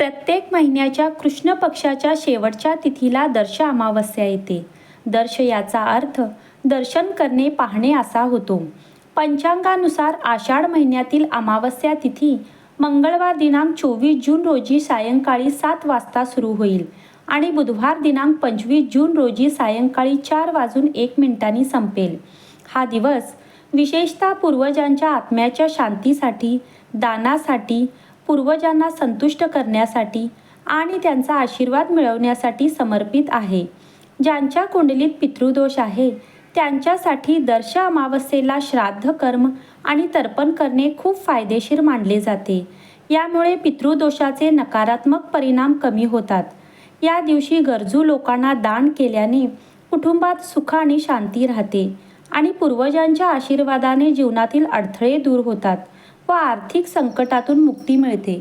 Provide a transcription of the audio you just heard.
प्रत्येक महिन्याच्या कृष्ण पक्षाच्या शेवटच्या तिथीला दर्श अमावस्या येते. दर्श याचा अर्थ दर्शन करणे, पाहणे असा होतो. पंचांगानुसार आषाढ महिन्यातील अमावस्या तिथी मंगळवार दिनांक 24 जून रोजी सायंकाळी 7 वाजता सुरू होईल आणि बुधवार दिनांक 25 जून रोजी सायंकाळी 4:01 संपेल. हा दिवस विशेषतः पूर्वजांच्या आत्म्याच्या शांतीसाठी, दानासाठी, पूर्वजांना संतुष्ट करण्यासाठी आणि त्यांचा आशीर्वाद मिळवण्यासाठी समर्पित आहे. ज्यांच्या कुंडलीत पितृदोष आहे त्यांच्यासाठी दर्श अमावस्येला श्राद्ध कर्म आणि तर्पण करणे खूप फायदेशीर मानले जाते. यामुळे पितृदोषाचे नकारात्मक परिणाम कमी होतात. या दिवशी गरजू लोकांना दान केल्याने कुटुंबात सुख आणि शांती राहते आणि पूर्वजांच्या आशीर्वादाने जीवनातील अडथळे दूर होतात व आर्थिक संकटातून मुक्ती मिळते.